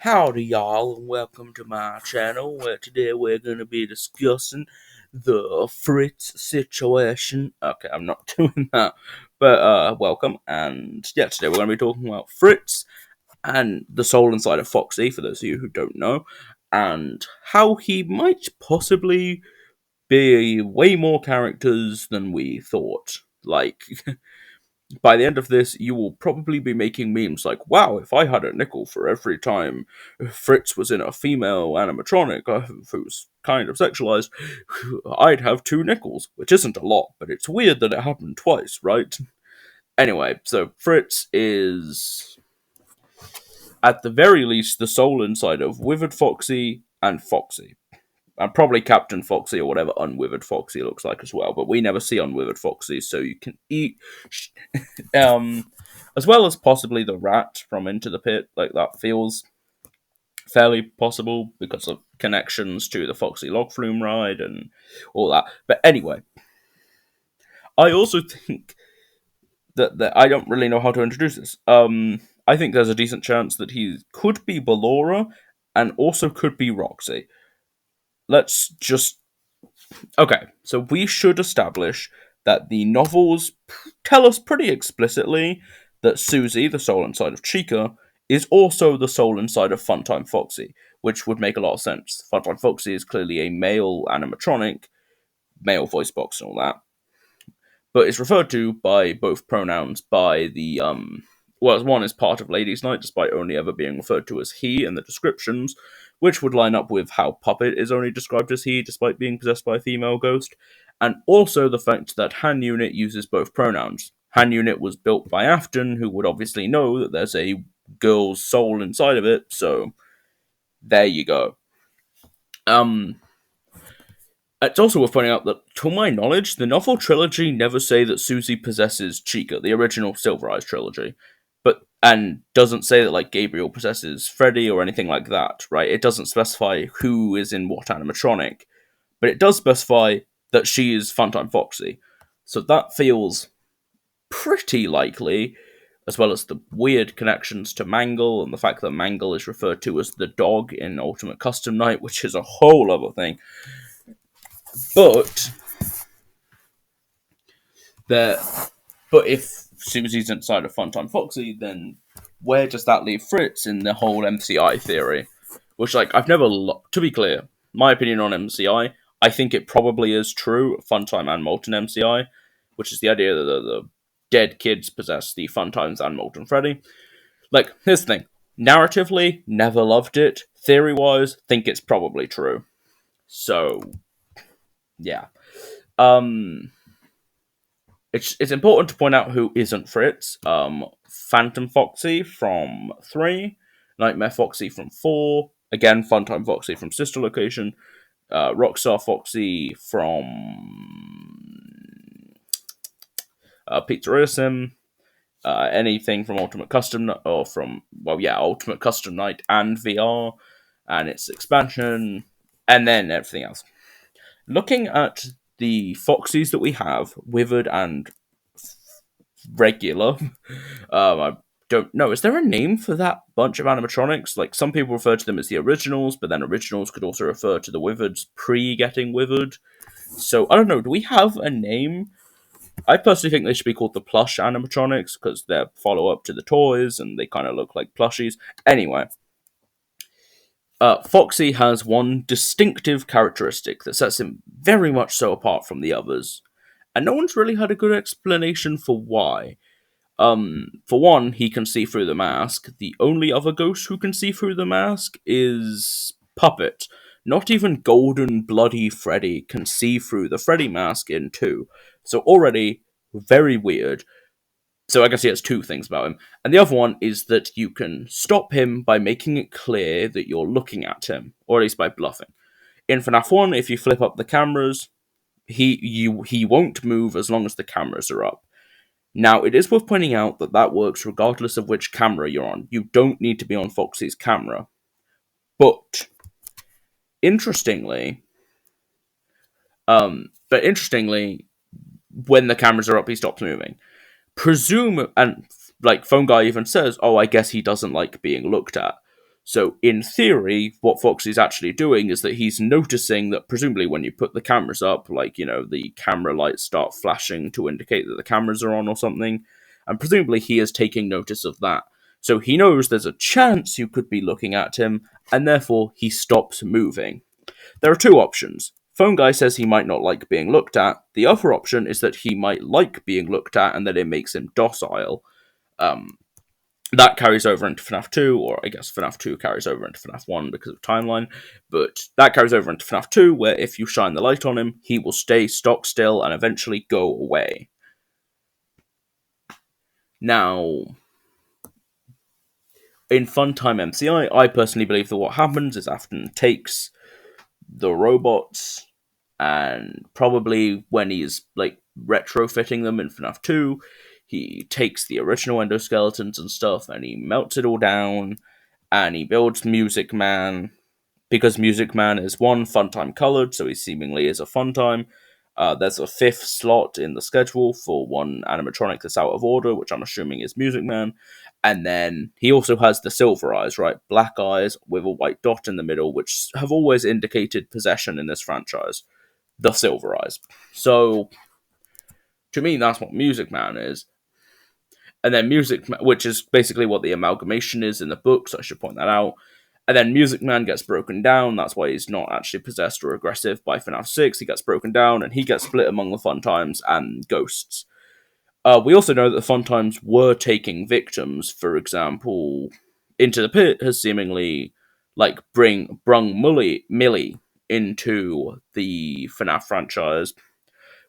Howdy, y'all, and welcome to my channel, where today we're going to be discussing the Fritz situation. Okay, I'm not doing that, but welcome, and yeah, today we're going to be talking about Fritz and the soul inside of Foxy, for those of you who don't know, and how he might possibly be way more characters than we thought. Like, by the end of this, you will probably be making memes like, wow, if I had a nickel for every time Fritz was in a female animatronic who was kind of sexualized, I'd have 2 nickels, which isn't a lot, but it's weird that it happened twice, right? Anyway, so Fritz is, at the very least, the soul inside of Withered Foxy and Foxy. And probably Captain Foxy or whatever Unwithered Foxy looks like as well, but we never see Unwithered Foxy, so you can eat. um, as well as possibly the rat from Into the Pit, like that feels fairly possible because of connections to the Foxy log flume ride and all that. But anyway, I also think that I don't really know how to introduce this. I think there's a decent chance that he could be Ballora and also could be Roxy. Let's just Okay, so we should establish that the novels tell us pretty explicitly that Susie, the soul inside of Chica, is also the soul inside of Funtime Foxy, which would make a lot of sense. Funtime Foxy is clearly a male animatronic, male voice box and all that, but is referred to by both pronouns by the well, one is part of Ladies' Night, despite only ever being referred to as he in the descriptions, which would line up with how Puppet is only described as he, despite being possessed by a female ghost, and also the fact that Han Unit uses both pronouns. Han Unit was built by Afton, who would obviously know that there's a girl's soul inside of it, so there you go. It's also worth pointing out that, to my knowledge, the novel trilogy never say that Susie possesses Chica, the original Silver Eyes trilogy, and doesn't say that like Gabriel possesses Freddy or anything like that, right? It doesn't specify who is in what animatronic, but it does specify that she is Funtime Foxy, so that feels pretty likely, as well as the weird connections to Mangle and the fact that Mangle is referred to as the dog in Ultimate Custom Night, which is a whole other thing. But if Susie's inside of Funtime Foxy, then where does that leave Fritz in the whole MCI theory? Which, like, I've never... to be clear, my opinion on MCI, I think it probably is true, Funtime and Molten MCI, which is the idea that the dead kids possess the Funtimes and Molten Freddy. Like, here's the thing. Narratively, never loved it. Theory-wise, think it's probably true. So, yeah. It's important to point out who isn't Fritz. Phantom Foxy from 3, Nightmare Foxy from 4, again Funtime Foxy from Sister Location, Rockstar Foxy from Pizzeria Sim, anything from Ultimate Custom, or from, well, yeah, Ultimate Custom Night and VR, and its expansion, and then everything else. Looking at the Foxies that we have, Withered and regular, I don't know. Is there a name for that bunch of animatronics? Like, some people refer to them as the originals, but then originals could also refer to the Withereds pre-getting Withered. So, I don't know. Do we have a name? I personally think they should be called the plush animatronics, because they're follow-up to the toys, and they kind of look like plushies. Anyway, Foxy has one distinctive characteristic that sets him very much so apart from the others, and no one's really had a good explanation for why. For one, he can see through the mask. The only other ghost who can see through the mask is Puppet. Not even Golden Bloody Freddy can see through the Freddy mask in 2. So already, very weird. So I guess he has 2 things about him. And the other one is that you can stop him by making it clear that you're looking at him, or at least by bluffing. In FNAF 1, if you flip up the cameras, he won't move as long as the cameras are up. Now, it is worth pointing out that that works regardless of which camera you're on. You don't need to be on Foxy's camera. But, interestingly, when the cameras are up, he stops moving. And like Phone Guy even says, oh, I guess he doesn't like being looked at. So, in theory, what Foxy's actually doing is that he's noticing that presumably when you put the cameras up, like, the camera lights start flashing to indicate that the cameras are on or something, and presumably he is taking notice of that. So he knows there's a chance you could be looking at him, and therefore he stops moving. There are two options. Phone guy says he might not like being looked at. The other option is that he might like being looked at and that it makes him docile. That carries over into FNAF 2, or I guess FNAF 2 carries over into FNAF 1 because of timeline, but that carries over into FNAF 2, where if you shine the light on him, he will stay stock still and eventually go away. Now, in Funtime MCI, I personally believe that what happens is Afton takes the robots, and probably when he's, retrofitting them in FNAF 2, he takes the original endoskeletons and stuff, and he melts it all down, and he builds Music Man, because Music Man is one, Funtime colored, so he seemingly is a Funtime. There's a fifth slot in the schedule for one animatronic that's out of order, which I'm assuming is Music Man. And then he also has the silver eyes, right? Black eyes with a white dot in the middle, which have always indicated possession in this franchise. The silver eyes. So, to me, that's what Music Man is. And then which is basically what the amalgamation is in the books, I should point that out. And then Music Man gets broken down, that's why he's not actually possessed or aggressive by FNAF 6, he gets broken down, and he gets split among the Funtimes and Ghosts. We also know that the Funtimes were taking victims, for example, Into the Pit has seemingly, brung Millie into the FNAF franchise,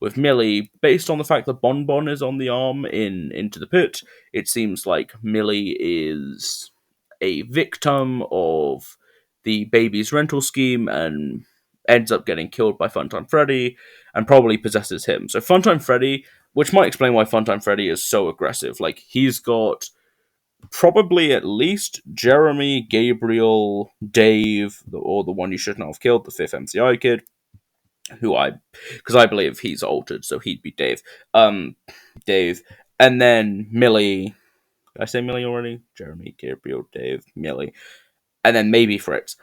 with Millie, based on the fact that Bonbon is on the arm in Into the Pit, it seems like Millie is a victim of the baby's rental scheme and ends up getting killed by Funtime Freddy and probably possesses him. So Funtime Freddy, which might explain why Funtime Freddy is so aggressive. He's got probably at least Jeremy, Gabriel, Dave, or the one you should not have killed, the fifth MCI kid, because I believe he's altered, so he'd be Dave. Dave, and then Millie. Did I say Millie already? Jeremy, Gabriel, Dave, Millie, and then maybe Fritz.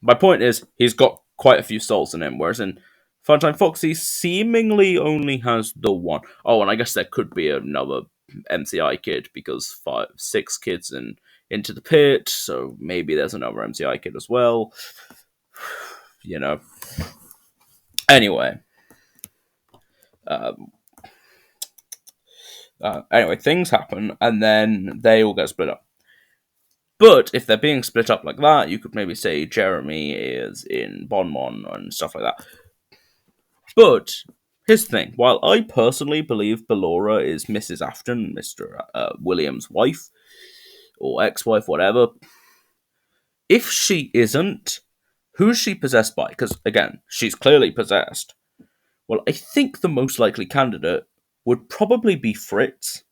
My point is, he's got quite a few souls in him, whereas in Funtime Foxy seemingly only has the one. Oh, and I guess there could be another MCI kid, because 6 kids Into the Pit, so maybe there's another MCI kid as well. Anyway. Anyway, things happen, and then they all get split up. But if they're being split up like that, you could maybe say Jeremy is in Bonbon and stuff like that. But here's the thing. While I personally believe Ballora is Mrs. Afton, Mr. William's wife, or ex-wife, whatever, if she isn't, who's she possessed by? Because, again, she's clearly possessed. Well, I think the most likely candidate would probably be Fritz.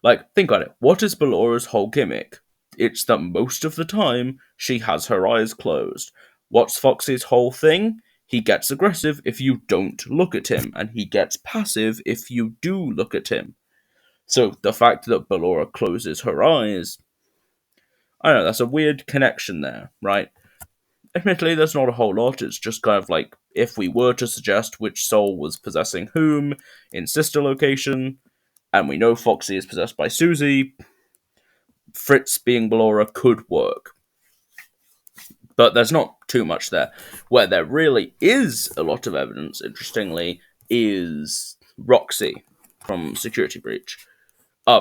Think about it. What is Ballora's whole gimmick? It's that most of the time, she has her eyes closed. What's Foxy's whole thing? He gets aggressive if you don't look at him, and he gets passive if you do look at him. So the fact that Ballora closes her eyes, I don't know, that's a weird connection there, right? Admittedly, there's not a whole lot, it's just kind of if we were to suggest which soul was possessing whom in sister location, and we know Foxy is possessed by Susie, Fritz being Ballora could work. But there's not too much there. Where there really is a lot of evidence, interestingly, is Roxy from Security Breach.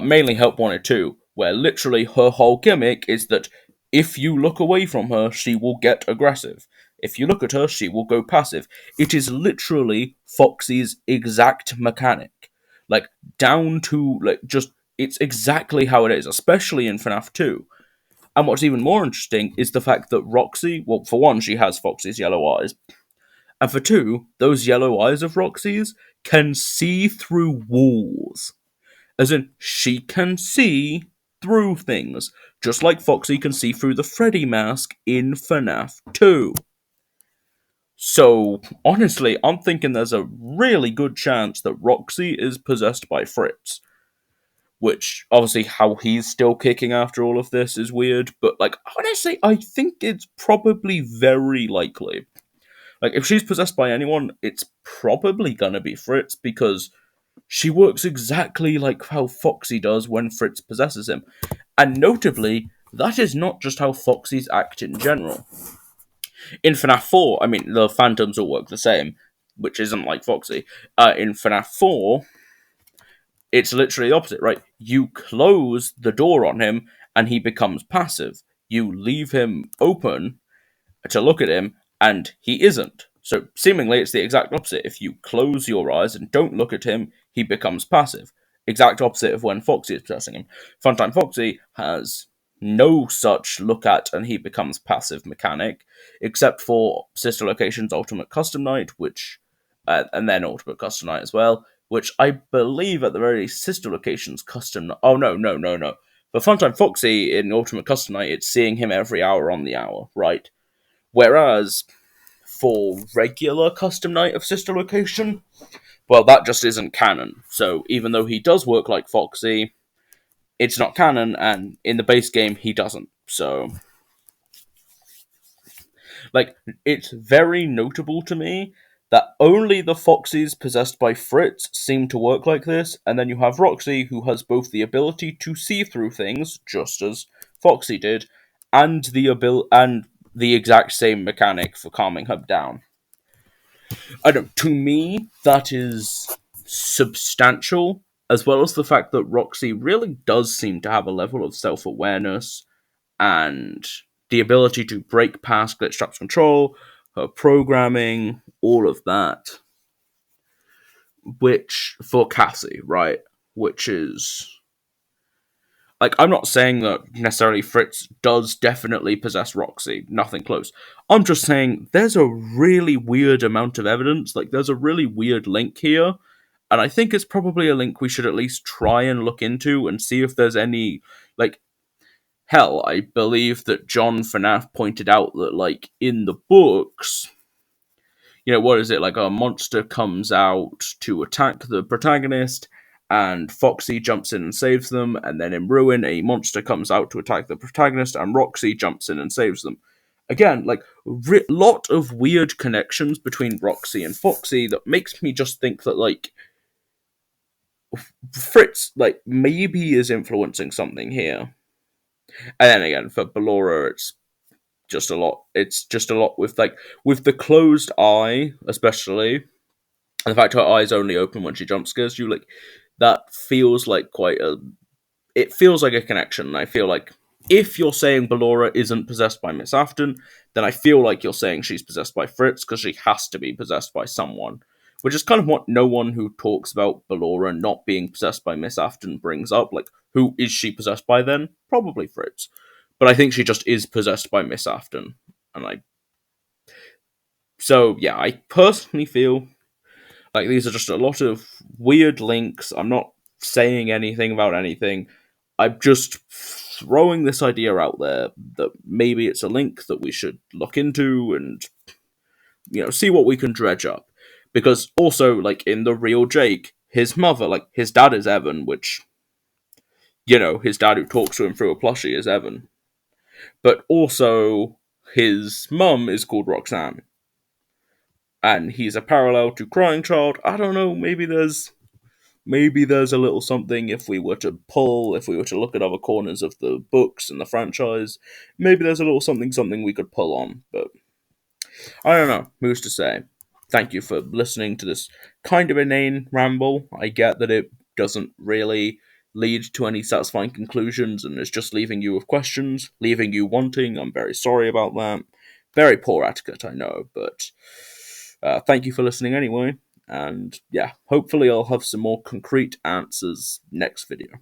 Mainly Help Wanted 2, where literally her whole gimmick is that if you look away from her, she will get aggressive. If you look at her, she will go passive. It is literally Foxy's exact mechanic. Down to, just, it's exactly how it is, especially in FNAF 2. And what's even more interesting is the fact that Roxy, well, for one, she has Foxy's yellow eyes, and for two, those yellow eyes of Roxy's can see through walls. As in, she can see through things, just like Foxy can see through the Freddy mask in FNAF 2. So, honestly, I'm thinking there's a really good chance that Roxy is possessed by Fritz. which obviously how he's still kicking after all of this is weird, but like honestly, I think it's probably very likely. Like if she's possessed by anyone, it's probably gonna be Fritz because she works exactly like how Foxy does when Fritz possesses him. And notably, that is not just how Foxys act in general. In FNAF 4, I mean, the Phantoms all work the same, which isn't like Foxy. In FNAF 4, it's literally the opposite, right? You close the door on him and he becomes passive. You leave him open to look at him and he isn't. So seemingly it's the exact opposite. If you close your eyes and don't look at him, he becomes passive. Exact opposite of when Foxy is possessing him. Funtime Foxy has no such look at and he becomes passive mechanic, except for Sister Location's Ultimate Custom Night, which, and then Ultimate Custom Night as well, which I believe at the very least Sister Location's custom. Oh no. For Funtime Foxy in Ultimate Custom Night, it's seeing him every hour on the hour, right? Whereas for regular custom night of Sister Location, well, that just isn't canon. So even though he does work like Foxy, it's not canon, and in the base game, he doesn't. So, like, it's very notable to me that only the Foxys possessed by Fritz seem to work like this, and then you have Roxy, who has both the ability to see through things, just as Foxy did, and the exact same mechanic for calming her down. I don't. To me, that is substantial, as well as the fact that Roxy really does seem to have a level of self-awareness and the ability to break past glitch traps control, her programming, all of that. Which for Cassie, right? Which is like, I'm not saying that necessarily Fritz does definitely possess Roxy, nothing close. I'm just saying there's a really weird amount of evidence, like, there's a really weird link here, and I think it's probably a link we should at least try and look into and see if there's any, like, hell, I believe that John FNAF pointed out that, like, in the books, what is it, like a monster comes out to attack the protagonist, and Foxy jumps in and saves them, and then in Ruin, a monster comes out to attack the protagonist, and Roxy jumps in and saves them. Again, like, lot of weird connections between Roxy and Foxy that makes me just think that, like, Fritz, like, maybe is influencing something here. And then again, for Ballora, it's just a lot. It's just a lot with, like, with the closed eye, especially, and the fact her eyes only open when she jump scares you, like, that feels like it feels like a connection. And I feel like if you're saying Ballora isn't possessed by Miss Afton, then I feel like you're saying she's possessed by Fritz, because she has to be possessed by someone. Which is kind of what no one who talks about Ballora not being possessed by Miss Afton brings up. Like, who is she possessed by then? Probably Fritz. But I think she just is possessed by Miss Afton. So, yeah, I personally feel like these are just a lot of weird links. I'm not saying anything about anything. I'm just throwing this idea out there that maybe it's a link that we should look into and, see what we can dredge up. Because also, like, in the real Jake, his mother, like, his dad is Evan, which, his dad who talks to him through a plushie is Evan. But also, his mum is called Roxanne. And he's a parallel to Crying Child. I don't know, maybe there's a little something if we were to look at other corners of the books and the franchise. Maybe there's a little something we could pull on, but I don't know. Who's to say? Thank you for listening to this kind of inane ramble. I get that it doesn't really lead to any satisfying conclusions and is just leaving you with questions, leaving you wanting. I'm very sorry about that. Very poor etiquette, I know, but thank you for listening anyway. And yeah, hopefully I'll have some more concrete answers next video.